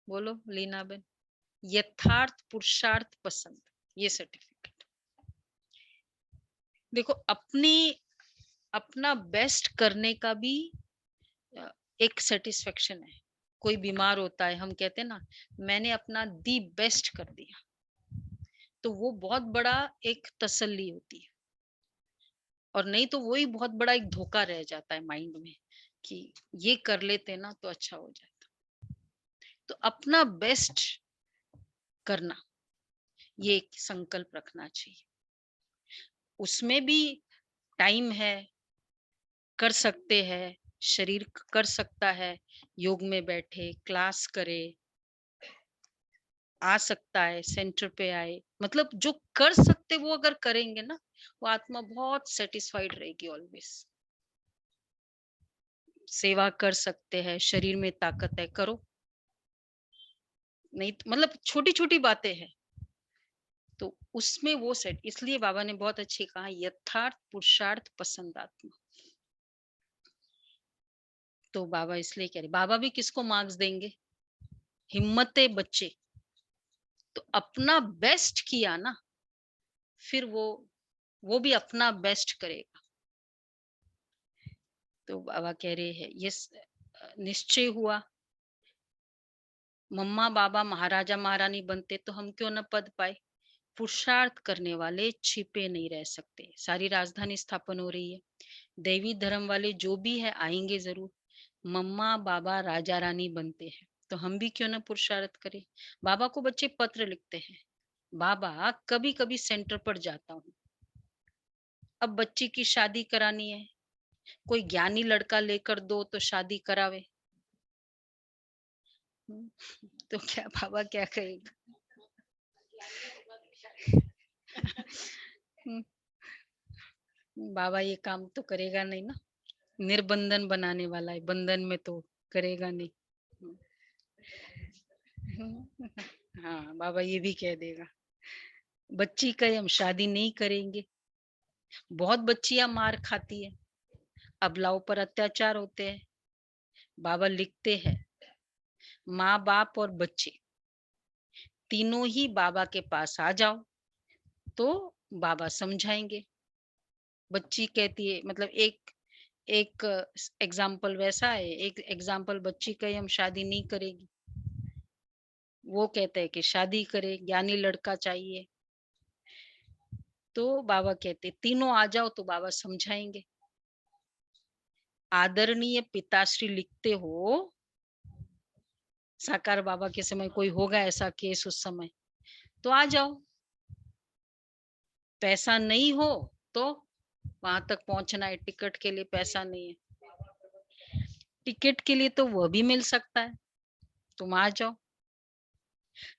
बोलो लीना बेन, यथार्थ पुरुषार्थ पसंद, ये सर्टिफिकेट। देखो अपना बेस्ट करने का भी एक सेटिस्फेक्शन है। कोई बीमार होता है, हम कहते हैं ना मैंने अपना दी बेस्ट कर दिया, तो वो बहुत बड़ा एक तसल्ली होती है। और नहीं तो वही बहुत बड़ा एक धोखा रह जाता है माइंड में कि ये कर लेते ना तो अच्छा हो जाता। तो अपना बेस्ट करना, ये एक संकल्प रखना चाहिए। उसमें भी टाइम है, कर सकते हैं, शरीर कर सकता है, योग में बैठे क्लास करे, आ सकता है, सेंटर पे आए, मतलब जो कर सकते वो अगर करेंगे ना, वो आत्मा बहुत सेटिस्फाइड रहेगी ऑलवेज। सेवा कर सकते हैं, शरीर में ताकत है, करो। नहीं मतलब छोटी छोटी बातें हैं, तो उसमें वो सेट। इसलिए बाबा ने बहुत अच्छी कहा, यथार्थ पुरुषार्थ पसंद आत्मा। तो बाबा इसलिए कह रहे, बाबा भी किसको मार्क्स देंगे? हिम्मते बच्चे, तो अपना बेस्ट किया ना, फिर वो भी अपना बेस्ट करेगा। तो बाबा कह रहे हैं ये निश्चय हुआ, मम्मा बाबा महाराजा महारानी बनते तो हम क्यों न पद पाए। पुरुषार्थ करने वाले छिपे नहीं रह सकते। सारी राजधानी स्थापन हो रही है, दैवी धर्म वाले जो भी है आएंगे जरूर। मम्मा बाबा राजा रानी बनते हैं, तो हम भी क्यों ना पुरुषार्थ करें। बाबा को बच्चे पत्र लिखते हैं, बाबा कभी कभी सेंटर पर जाता हूँ, अब बच्ची की शादी करानी है, कोई ज्ञानी लड़का लेकर दो तो शादी करावे। तो क्या बाबा क्या कहेगा? बाबा ये काम तो करेगा नहीं ना, निर्बंधन बनाने वाला है, बंधन में तो करेगा नहीं। हाँ, बाबा ये भी कह देगा। बच्ची कहे हम शादी नहीं करेंगे। बहुत बच्चियां मार खाती है, अबलाओं पर अत्याचार होते हैं। बाबा लिखते हैं, माँ बाप और बच्चे तीनों ही बाबा के पास आ जाओ तो बाबा समझाएंगे। बच्ची कहती है, मतलब एक एक एग्जाम्पल वैसा है, एक एग्जाम्पल बच्ची कहे हम शादी नहीं करेगी, वो कहते हैं कि शादी करे, ज्ञानी लड़का चाहिए। तो बाबा कहते तीनों आ जाओ तो बाबा समझाएंगे। आदरणीय पिताश्री लिखते हो, साकार बाबा के समय कोई होगा ऐसा केस उस समय, तो आ जाओ। पैसा नहीं हो तो वहां तक पहुंचना है, टिकट के लिए पैसा नहीं है, टिकट के लिए तो वह भी मिल सकता है, तुम आ जाओ।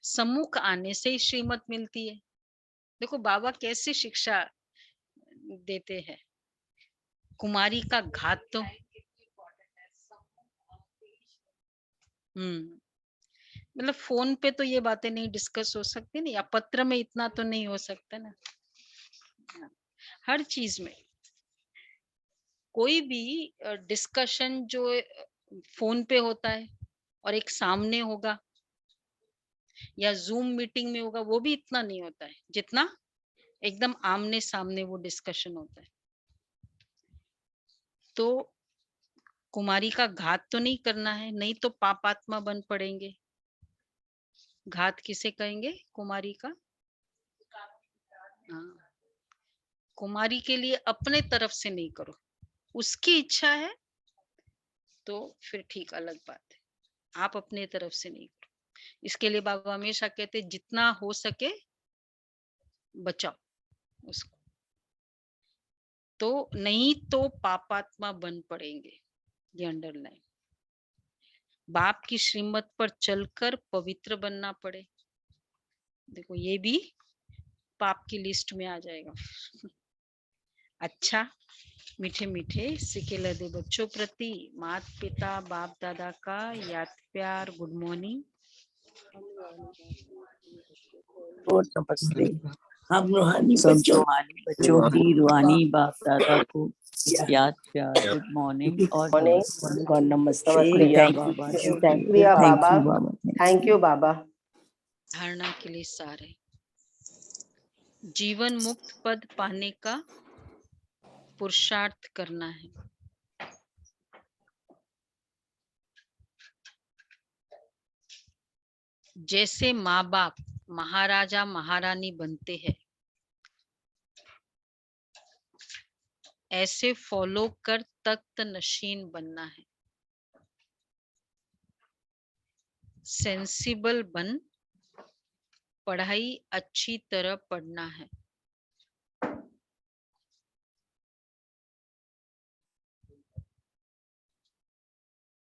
सम्मुख आने से ही श्रीमत मिलती है। देखो बाबा कैसे शिक्षा देते हैं। कुमारी का घात तो मतलब फोन पे तो ये बातें नहीं डिस्कस हो सकती ना, या पत्र में इतना तो नहीं हो सकता ना। हर चीज में कोई भी डिस्कशन जो फोन पे होता है और एक सामने होगा या जूम मीटिंग में होगा, वो भी इतना नहीं होता है जितना एकदम आमने सामने वो डिस्कशन होता है। तो कुमारी का घात तो नहीं करना है, नहीं तो पापात्मा बन पड़ेंगे। घात किसे कहेंगे? कुमारी का। हाँ, कुमारी के लिए अपने तरफ से नहीं करो, उसकी इच्छा है तो फिर ठीक, अलग बात है, आप अपने तरफ से नहीं करो। इसके लिए बाबा हमेशा कहते जितना हो सके बचाओ उसको, तो नहीं तो पापात्मा बन पड़ेंगे। ये अंडरलाइन। बाप की श्रीमत पर चलकर पवित्र बनना पड़े, देखो ये भी पाप की लिस्ट में आ जाएगा। अच्छा, मीठे मीठे सिके लदे बच्चों प्रति माता पिता बाप दादा का याद प्यार गुड मॉर्निंग और नमस्ते। हम रूहानी सब बच्चों बच्चों की रूहानी बाप दादा को याद प्यार गुड मॉर्निंग और नमस्ते शुक्रिया थैंक बाबा, यू शुक्रिया बाबा, थैंक यू बाबा। धारणा के लिए सारे जीवन मुक्त पद पाने का पुरुषार्थ करना है। जैसे माँ बाप महाराजा महारानी बनते हैं, ऐसे फॉलो कर तख्त नशीन बनना है। सेंसिबल बन पढ़ाई अच्छी तरह पढ़ना है।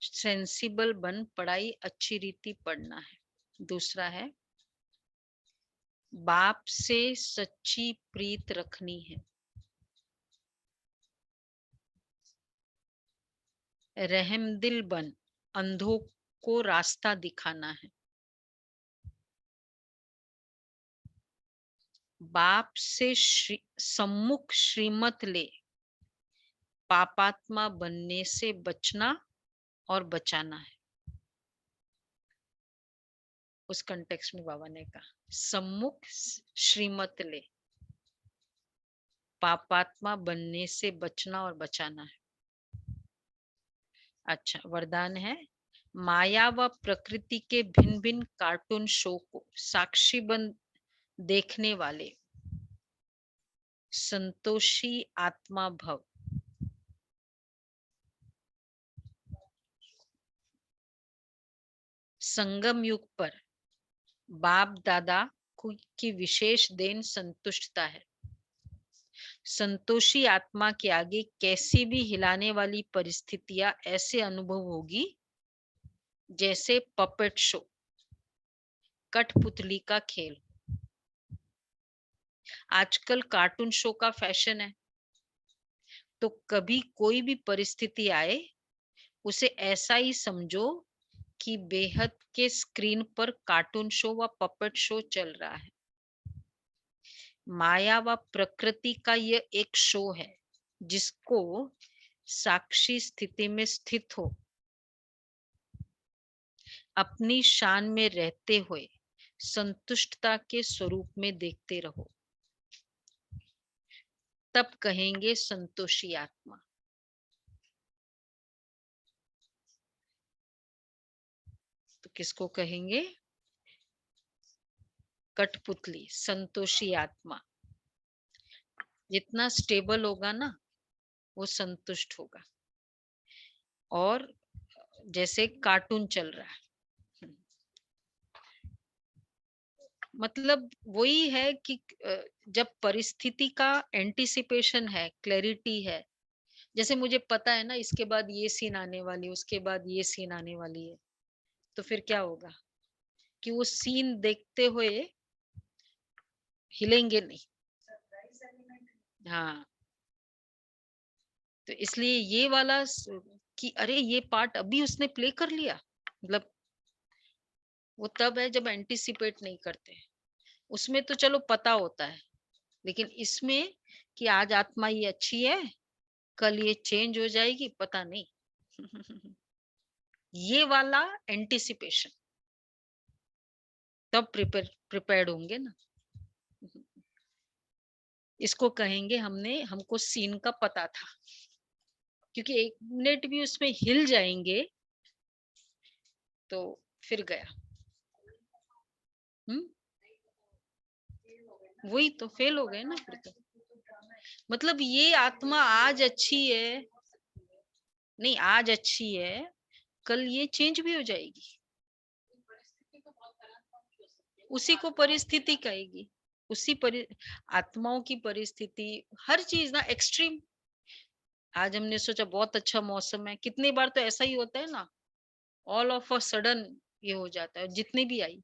सेंसिबल बन पढ़ाई अच्छी रीति पढ़ना है। दूसरा है बाप से सच्ची प्रीत रखनी है। रहमदिल बन अंधों को रास्ता दिखाना है। बाप से सम्मुख श्रीमत ले पापात्मा बनने से बचना और बचाना है। उस कंटेक्स्ट में बाबा ने कहा सम्मुख श्रीमत ले पापात्मा बनने से बचना और बचाना है। अच्छा, वरदान है माया व प्रकृति के भिन्न भिन्न कार्टून शो को साक्षी बन देखने वाले संतोषी आत्मा भव। संगम युग पर बाप दादा की विशेष देन संतुष्टता है। संतोषी आत्मा के आगे कैसी भी हिलाने वाली परिस्थितियां ऐसे अनुभव होगी जैसे पपेट शो, कठपुतली का खेल। आजकल कार्टून शो का फैशन है, तो कभी कोई भी परिस्थिति आए उसे ऐसा ही समझो कि बेहद के स्क्रीन पर कार्टून शो व पपेट शो चल रहा है। माया व प्रकृति का यह एक शो है जिसको साक्षी स्थिति में स्थित हो अपनी शान में रहते हुए संतुष्टता के स्वरूप में देखते रहो, तब कहेंगे संतोषी आत्मा। तो किसको कहेंगे? कठपुतली, संतोषी आत्मा। जितना स्टेबल होगा ना वो संतुष्ट होगा। और जैसे कार्टून चल रहा है, मतलब वही है कि जब परिस्थिति का एंटिसिपेशन है, क्लैरिटी है, जैसे मुझे पता है ना इसके बाद ये सीन आने वाली है, उसके बाद ये सीन आने वाली है, तो फिर क्या होगा कि वो सीन देखते हुए हिलेंगे नहीं। हाँ, तो इसलिए ये वाला कि अरे ये पार्ट अभी उसने प्ले कर लिया, मतलब वो तब है जब एंटिसिपेट नहीं करते। उसमें तो चलो पता होता है, लेकिन इसमें कि आज आत्मा ये अच्छी है, कल ये चेंज हो जाएगी, पता नहीं। ये वाला एंटिसिपेशन, तब प्रिपेयर्ड होंगे ना। इसको कहेंगे हमको सीन का पता था, क्योंकि एक मिनट भी उसमें हिल जाएंगे तो फिर गया। वही तो फेल हो गए ना फिर तो। मतलब ये आत्मा आज अच्छी है, नहीं आज अच्छी है, कल ये चेंज भी हो जाएगी। उसी को परिस्थिति कहेगी, आत्माओं की परिस्थिति, हर चीज ना एक्सट्रीम। आज हमने सोचा बहुत अच्छा मौसम है, कितनी बार तो ऐसा ही होता है ना, ऑल ऑफ अ सडन ये हो जाता है। जितने भी आई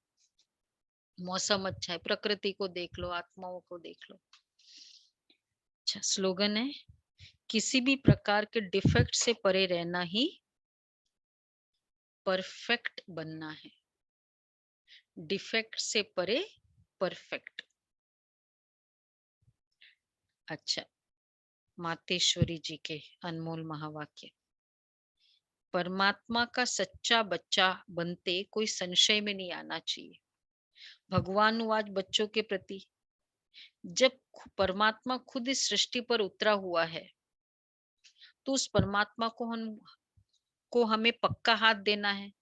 मौसम अच्छा है, प्रकृति को देख लो, आत्माओं को देख लो। अच्छा, स्लोगन है, किसी भी प्रकार के डिफेक्ट से परे रहना ही परफेक्ट बनना है। डिफेक्ट से परे परफेक्ट। अच्छा, मातेश्वरी जी के अनमोल महावाक्य। परमात्मा का सच्चा बच्चा बनते कोई संशय में नहीं आना चाहिए। भगवान आज बच्चों के प्रति, जब परमात्मा खुद इस सृष्टि पर उतरा हुआ है तो उस परमात्मा को हमें पक्का हाथ देना है।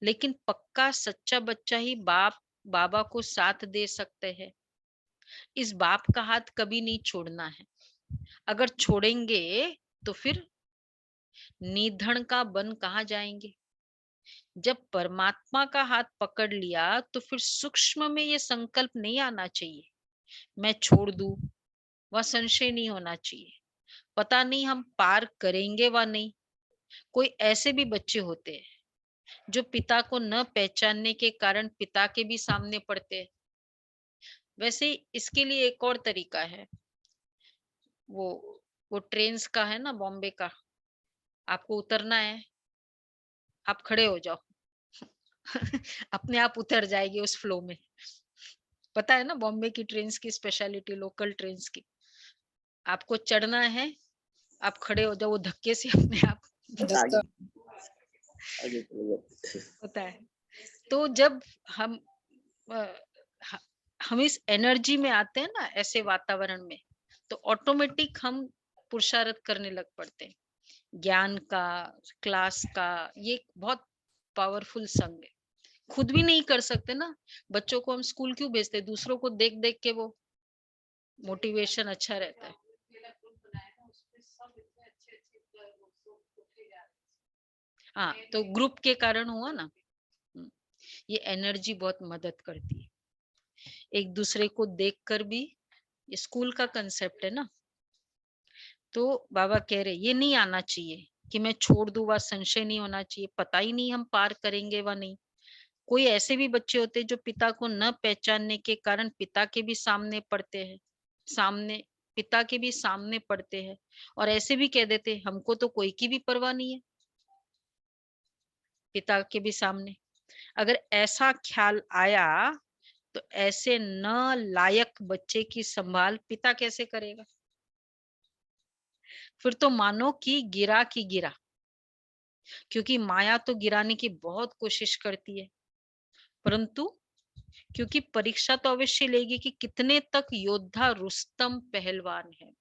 लेकिन पक्का सच्चा बच्चा ही बाबा को साथ दे सकते हैं। इस बाप का हाथ कभी नहीं छोड़ना है। अगर छोड़ेंगे तो फिर निधन का बन कहाँ जाएंगे। जब परमात्मा का हाथ पकड़ लिया तो फिर सूक्ष्म में ये संकल्प नहीं आना चाहिए मैं छोड़ दूं, वह संशय नहीं होना चाहिए पता नहीं हम पार करेंगे व नहीं। कोई ऐसे भी बच्चे होते हैं जो पिता को न पहचानने के कारण पिता के भी सामने पड़ते हैं। वैसे इसके लिए एक और तरीका है, वो ट्रेन्स का है ना, बॉम्बे का। आपको उतरना है, आप खड़े हो जाओ अपने आप उतर जाएगी उस फ्लो में। पता है ना बॉम्बे की ट्रेन्स की स्पेशलिटी, लोकल ट्रेन्स की। आपको चढ़ना है, आप खड़े हो जाओ, वो धक्के से अपने आप होता है। तो जब हम इस एनर्जी में आते हैं ना, ऐसे वातावरण में, तो ऑटोमेटिक हम पुरुषार्थ करने लग पड़ते हैं। ज्ञान का, क्लास का ये बहुत पावरफुल संग है। खुद भी नहीं कर सकते ना, बच्चों को हम स्कूल क्यों भेजते? दूसरों को देख देख के वो मोटिवेशन अच्छा रहता है। हाँ, तो ग्रुप के कारण हुआ ना। ये एनर्जी बहुत मदद करती है। एक दूसरे को देखकर भी, ये स्कूल का कंसेप्ट है ना। तो बाबा कह रहे ये नहीं आना चाहिए कि मैं छोड़ दूं, व संशय नहीं होना चाहिए, पता ही नहीं हम पार करेंगे व नहीं। कोई ऐसे भी बच्चे होते हैं जो पिता को न पहचानने के कारण पिता के भी सामने पड़ते हैं, पिता के भी सामने पड़ते हैं, और ऐसे भी कह देते हमको तो कोई की भी परवाह नहीं है। पिता के भी सामने। अगर ऐसा ख्याल आया तो ऐसे न लायक बच्चे की संभाल पिता कैसे करेगा? फिर तो मानो कि गिरा की गिरा, क्योंकि माया तो गिराने की बहुत कोशिश करती है, परंतु क्योंकि परीक्षा तो अवश्य लेगी कि कितने तक योद्धा रुस्तम पहलवान है।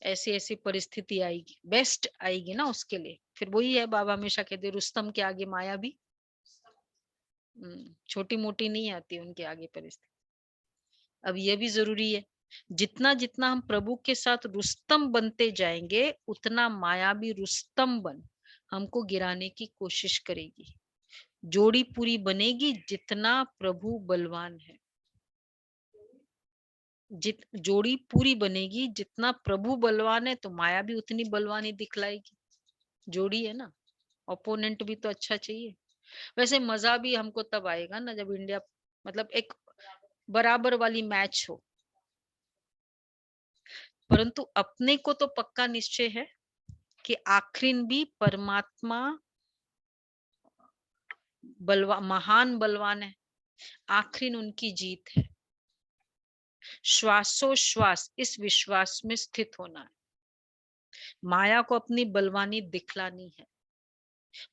ऐसी ऐसी परिस्थिति आएगी, बेस्ट आएगी ना उसके लिए। फिर वही है, बाबा हमेशा कहते रुस्तम के आगे माया भी छोटी मोटी नहीं आती उनके आगे परिस्थिति। अब यह भी जरूरी है, जितना जितना हम प्रभु के साथ रुस्तम बनते जाएंगे उतना माया भी रुस्तम बन हमको गिराने की कोशिश करेगी। जोड़ी पूरी बनेगी जितना प्रभु बलवान है। जोड़ी पूरी बनेगी जितना प्रभु बलवान है तो माया भी उतनी बलवानी दिखलाएगी। जोड़ी है ना, ओपोनेंट भी तो अच्छा चाहिए। वैसे मजा भी हमको तब आएगा ना जब इंडिया मतलब एक बराबर वाली मैच हो। परंतु अपने को तो पक्का निश्चय है कि आखिर भी परमात्मा महान बलवान है, आखिर उनकी जीत है। श्वासोश्वास इस विश्वास में स्थित होना है। माया को अपनी बलवानी दिखलानी है,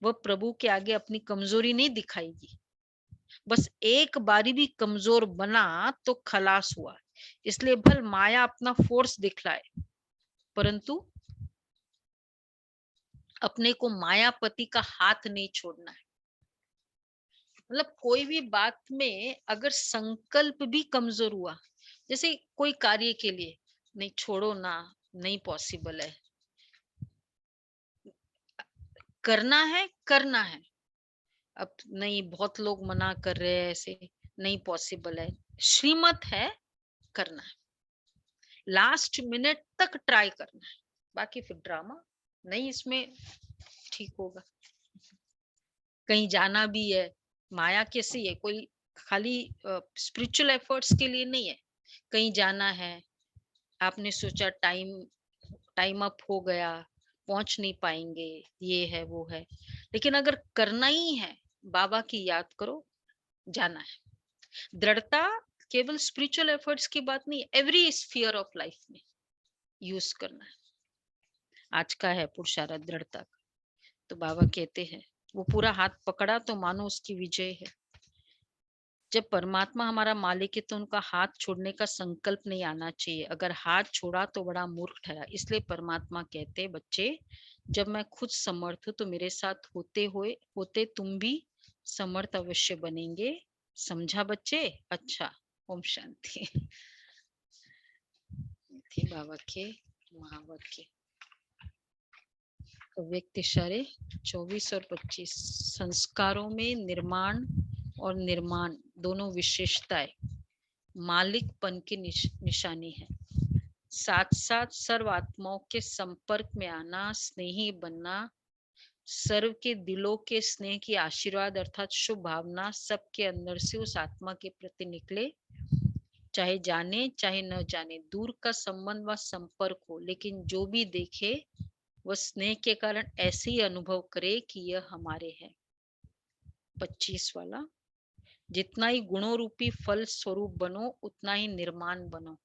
वह प्रभु के आगे अपनी कमजोरी नहीं दिखाएगी। बस एक बारी भी कमजोर बना तो खलास हुआ। इसलिए भल माया अपना फोर्स दिखलाए, परंतु अपने को मायापति का हाथ नहीं छोड़ना है। मतलब कोई भी बात में अगर संकल्प भी कमजोर हुआ, जैसे कोई कार्य के लिए नहीं छोड़ो ना, नहीं पॉसिबल है, करना है। अब नहीं, बहुत लोग मना कर रहे हैं, ऐसे नहीं पॉसिबल है, श्रीमत है, करना है, लास्ट मिनट तक ट्राई करना है। बाकी फिर ड्रामा नहीं, इसमें ठीक होगा। कहीं जाना भी है, माया कैसी है, कोई खाली स्पिरिचुअल एफर्ट्स के लिए नहीं है। कहीं जाना है, आपने सोचा टाइम अप हो गया, पहुंच नहीं पाएंगे, ये है वो है, लेकिन अगर करना ही है बाबा की याद करो, जाना है। दृढ़ता केवल स्पिरिचुअल एफर्ट्स की बात नहीं, एवरी स्फीयर ऑफ लाइफ में यूज करना है। आज का है पुरुषार्थ दृढ़ता का, तो बाबा कहते हैं वो पूरा हाथ पकड़ा तो मानो उसकी विजय है। जब परमात्मा हमारा मालिक है तो उनका हाथ छोड़ने का संकल्प नहीं आना चाहिए। अगर हाथ छोड़ा तो बड़ा मूर्ख ठहरा। इसलिए परमात्मा कहते बच्चे, जब मैं खुद समर्थ हूं तो मेरे साथ होते तुम भी समर्थ अवश्य बनेंगे। समझा बच्चे? अच्छा, ओम शांति। थी बाबा के महावाक्य। व्यक्ति इशारे 24 और 25। संस्कारों में निर्माण और निर्माण दोनों विशेषताएं मालिकपन की निशानी है। साथ साथ सर्व आत्माओं के संपर्क में आना, स्नेही बनना, सर्व के दिलों के स्नेह की आशीर्वाद अर्थात शुभ भावना सबके अंदर से उस आत्मा के प्रति निकले, चाहे जाने चाहे न जाने। दूर का संबंध व संपर्क हो, लेकिन जो भी देखे वह स्नेह के कारण ऐसे ही अनुभव करे कि यह हमारे है। 25 वाला, जितना ही गुणों रूपी फल स्वरूप बनो उतना ही निर्माण बनो।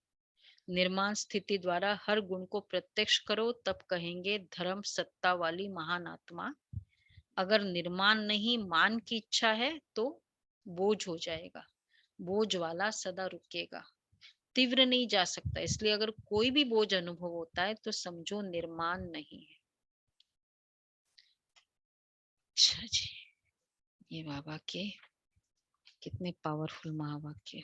निर्माण स्थिति द्वारा हर गुण को प्रत्यक्ष करो, तब कहेंगे धर्म सत्ता वाली महान आत्मा। अगर निर्माण नहीं, मान की इच्छा है तो बोझ हो जाएगा। बोझ वाला सदा रुकेगा, तीव्र नहीं जा सकता। इसलिए अगर कोई भी बोझ अनुभव होता है तो समझो निर्माण नहीं है। अच्छा जी, ये बाबा के कितने पावरफुल महावाक्य।